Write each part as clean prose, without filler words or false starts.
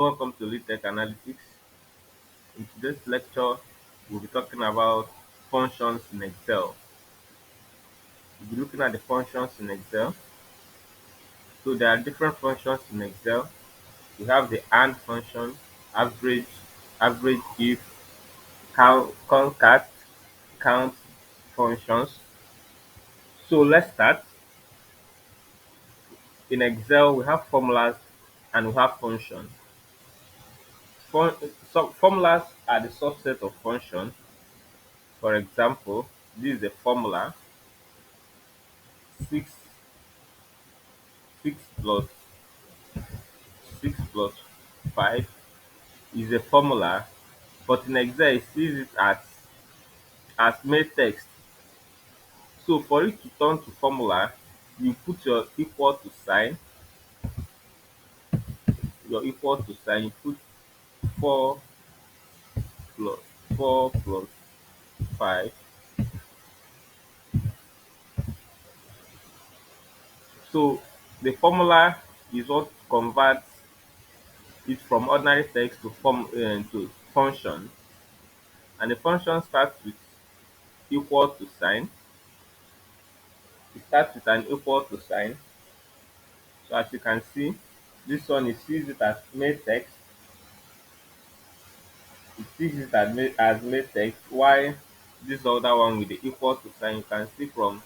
Welcome to LeadTech Analytics. In today's lecture, we'll be talking about functions in Excel. We'll be looking at the functions in Excel. So there are different functions in Excel. We have the AND function, average, average if, count, concat, count functions. So let's start. In Excel, we have formulas and we have functions. Some formulas are the subset of functions. For example, this is the formula 6 6 plus 6 plus 5 is a formula, but in Excel it sees it as main text. So for it to turn to formula, you put your equal to sign, you put 4 plus 4 plus 5. So the formula is what converts it from ordinary text to function, and the function starts with equal to sign. It starts with an equal to sign. So as you can see, this one it sees it as main text. It sees it as main text. While this other one with the equal to sign, you can see from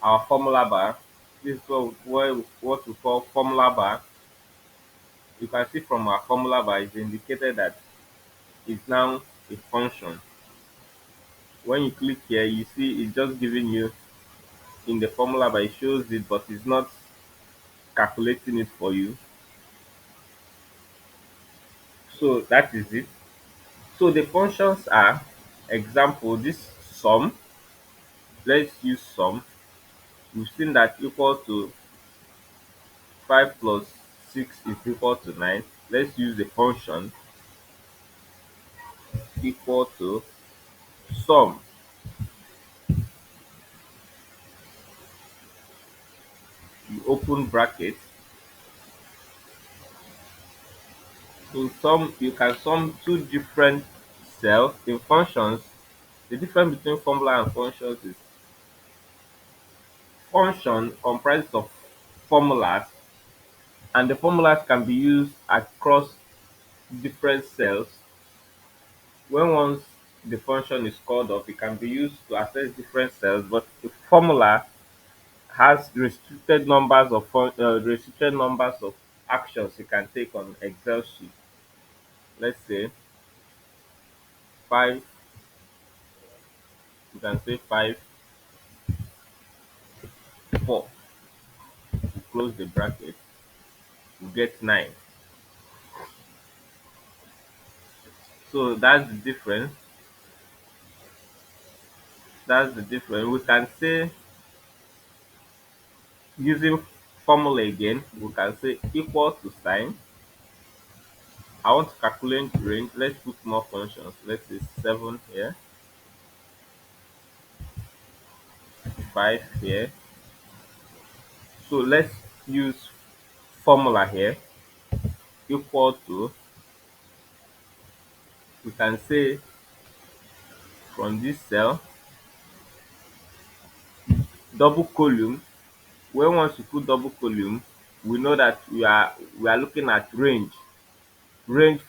our formula bar. This is what we call formula bar. You can see from our formula bar is indicated that it's now a function. When you click here, you see it's just giving you in the formula bar. It shows it, but it's not calculating it for you. So that is it. So the functions are, example, this sum. Let's use sum. We've seen that equal to 5 plus 6 is equal to 9. Let's use the function equal to sum. You open bracket. In sum, you can sum two different cells. In functions, the difference between formula and functions is function comprises of formulas, and the formulas can be used across different cells. When once the function is called up, it can be used to access different cells, but the formula has restricted numbers of actions you can take on Excel sheet. Let's say 5. You can say 5 4. You close the bracket, you get 9. So that's the difference. We can say, using formula again, we can say equal to sign. I want to calculate range. Let's put more functions. Let's say 7 here, 5 here. So let's use formula here equal to, we can say, from this cell, double column. When once you put double column, we know that we are looking at range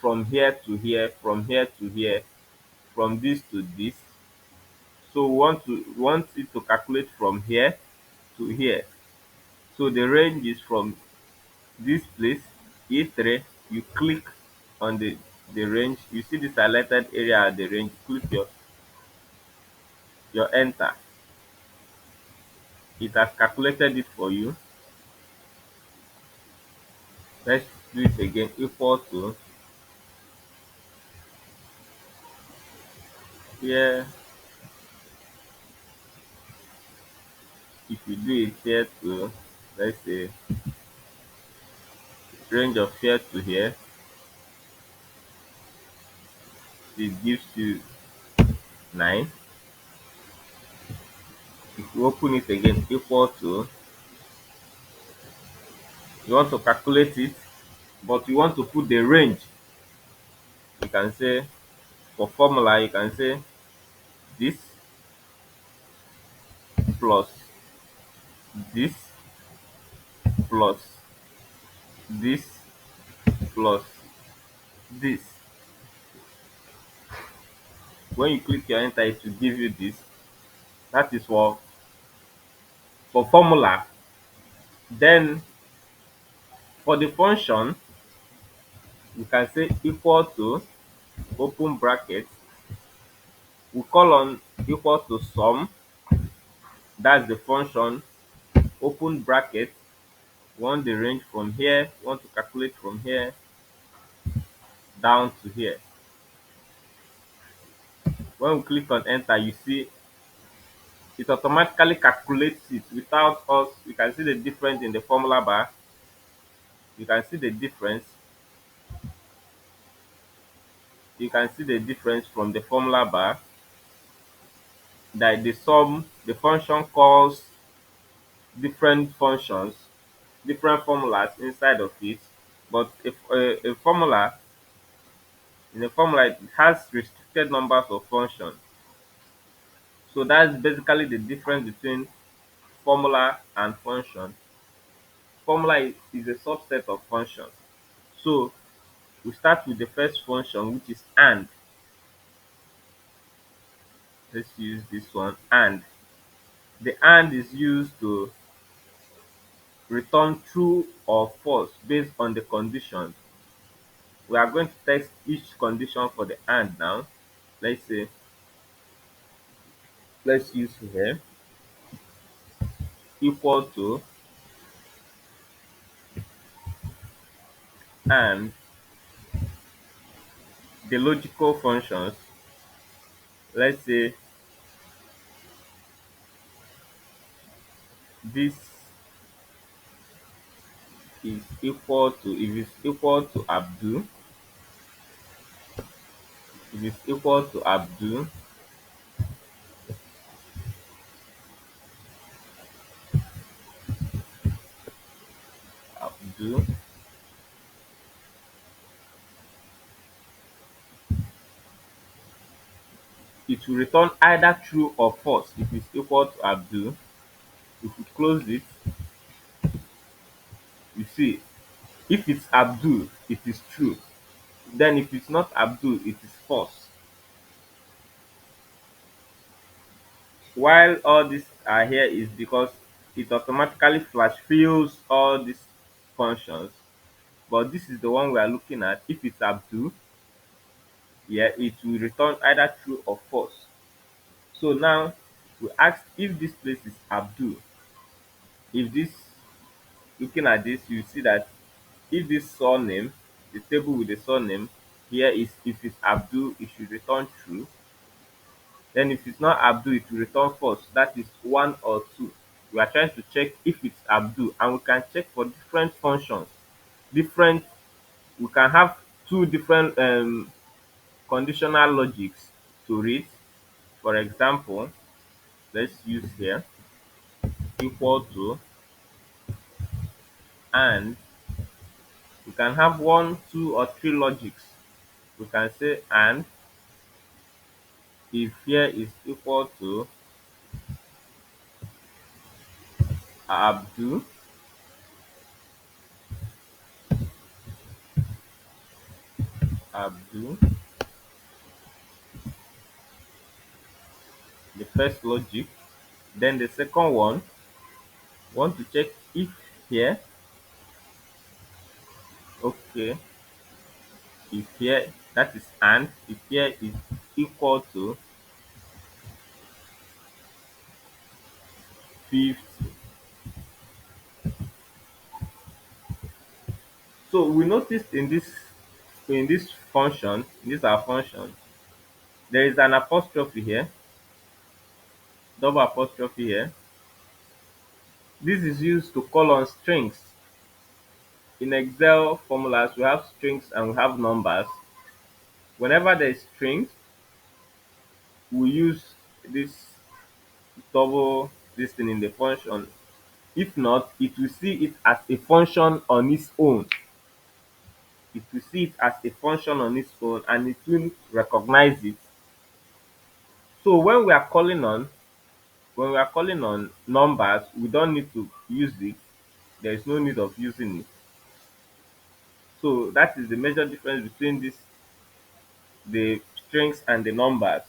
from here to here, from here to here, from this to this. So we want it to calculate from here to here. So the range is from this place, E3. You click on the range. You see the selected area at the range. Click your enter. It has calculated it for you. Let's do it again. Equal to, here. If you do it here to, let's say, range of here to here, it gives you 9. If you open it again, equal to, you want to calculate it, but you want to put the range. You can say, for formula, you can say this plus this plus this plus this. When you click your enter, it will give you this. That is for formula. Then for the function, you can say equal to, open bracket, we call on equal to sum. That's the function, open bracket. We want the range from here, we want to calculate from here down to here. When we click on enter, you see it automatically calculates it without us. You can see the difference in the formula bar. You can see the difference. You can see the difference from the formula bar, that the sum, the function calls different functions, different formulas inside of it. But if a formula, in a formula, it has restricted numbers of functions. So that's basically the difference between formula and function. Formula is a subset of functions. So we start with the first function, which is and. Let's use this one, and. The and is used to return true or false based on the condition. We are going to test each condition for the and now. Let's say, let's use here equal to, and the logical functions. Let's say this is equal to, if it's equal to Abdul, if it's equal to Abdul, it will return either true or false if it's equal to Abdul. If we close it, you see, if it's Abdul, it is true. Then if it's not Abdul, it is false. While all these are here is because it automatically flash fills all these functions. But this is the one we are looking at. If it's Abdul, yeah, it will return either true or false. So now we ask if this place is Abdul. If this, looking at this, you see that if this surname, the table with the surname here is, if it's Abdul, it should return true. Then if it's not Abdul, it will return false. That is one or two. We are trying to check if it's Abdul, and we can check for different functions. Different, we can have two different conditional logics to read. For example, let's use here equal to, and we can have one, two, or three logics. We can say and if here is equal to Abdul, Abdul, the first logic. Then the second one, want to check if here, okay, if here, that is and, if here is equal to 50. So we noticed in this function, in this our function, there is an apostrophe here, double apostrophe here. This is used to call on strings. In Excel formulas, we have strings and we have numbers. Whenever there is strings, we use this double this thing in the function. If not, it will see it as a function on its own. it will see it as a function on its own and it will recognize it. So when we are calling on numbers, we don't need to use it. There is no need of using it. So that is the major difference between this the strings and the numbers.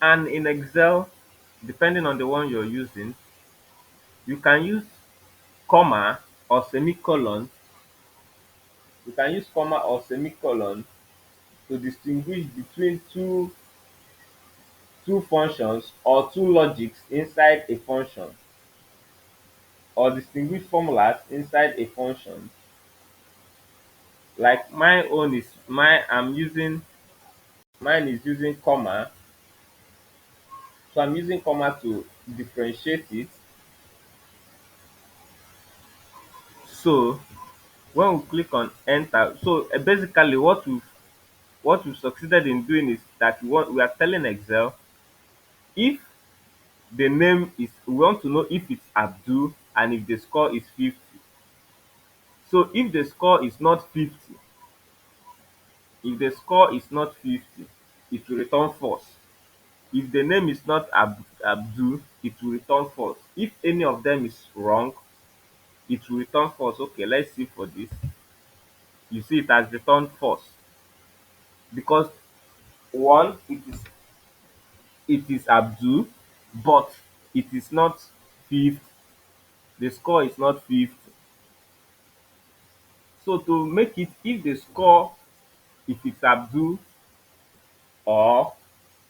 And in Excel, depending on the one you're using, you can use comma or semicolon. You can use comma or semicolon to distinguish between two functions or two logics inside a function, or distinguish formulas inside a function. Like mine is using comma, so I'm using comma to differentiate it. So when we click on enter, so basically what we've succeeded in doing is that we are telling Excel if the name is, we want to know if it's Abdul and if the score is 50. So if the score is not 50, it will return false. If the name is not Abdul, it will return false. If any of them is wrong, it will return false. Okay, let's see for this. You see it has returned false because one, it is Abdul, but it is not 50. The score is not 50. So to make it, if the score, if it's Abdul or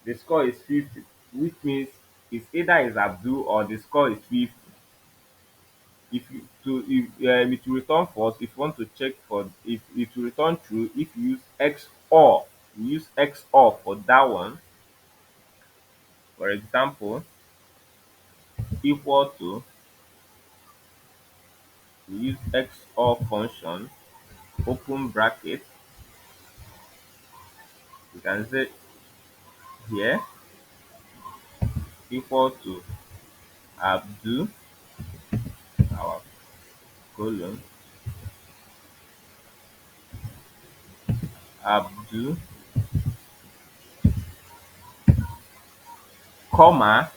the score is 50, which means it's either is Abdul or the score is 50. If you to if it will return false if you want to check for, if it will return true if you use XOR. You use XOR for that one. For example, equal to, we use XOR function, open bracket, you can say here equal to Abdul, our colon, Abdul, comma,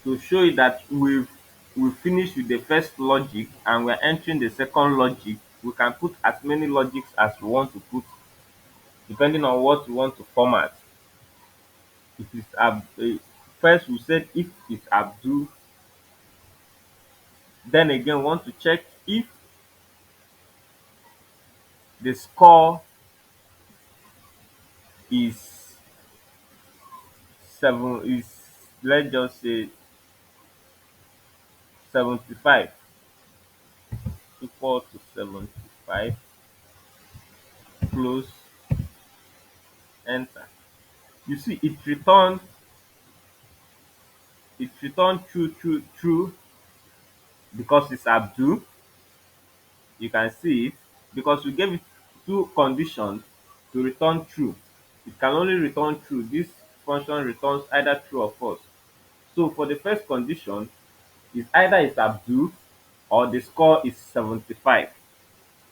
to show you that we finished with the first logic and we're entering the second logic. We can put as many logics as we want to put depending on what we want to format. If it's first we said if it's Abdul, then again we want to check if the score is seven is let's just say 75, equal to 75, close, enter. You see it returned true because it's Abdul. You can see it because we gave it two conditions to return true. It can only return true. This function returns either true or false. So for the first condition, is either it's Abdul or the score is 75.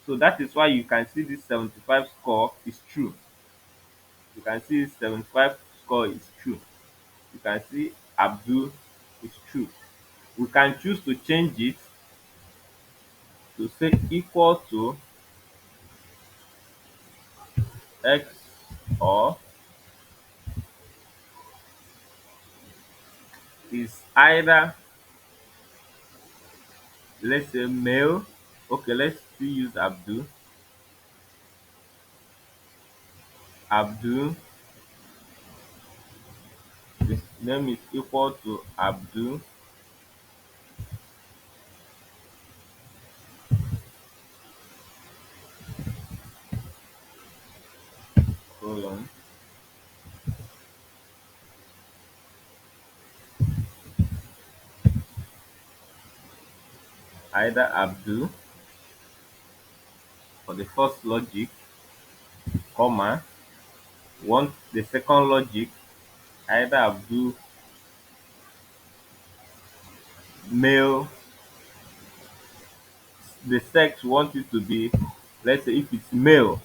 So that is why you can see this 75 score is true. You can see 75 score is true. You can see Abdul is true. We can choose to change it to say equal to X, or is either, let's say, male. Okay, let's still use Abdul. Abdul, his name is equal to Abdul, colon, either Abdul for the first logic, comma, want the second logic, either Abdul, male, the sex you want it to be, let's say if it's male,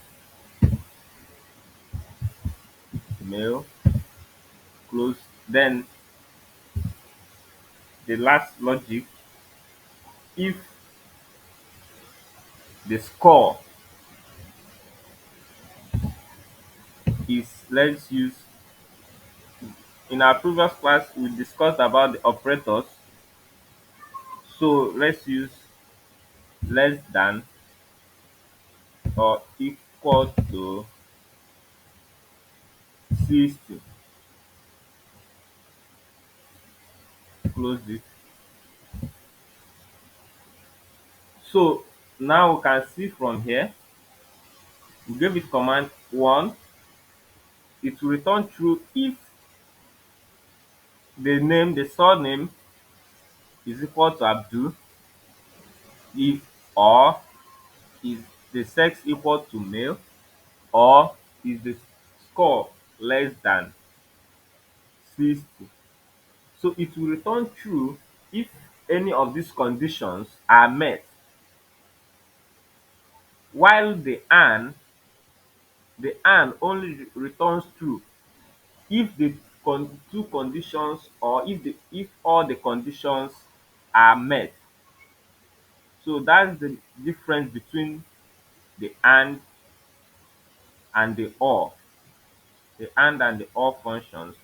male, close. Then the last logic, if the score is, let's use, in our previous class we discussed about the operators, so let's use less than or equal to 60, close this. So now we can see from here, we gave it command one, it will return true if the surname is equal to Abdul, if or is the sex equal to male, or is the score less than 60. So it will return true if any of these conditions are met, while the only returns true if the two conditions, or if all the conditions are met. So that's the difference between the and the or. The and the or functions.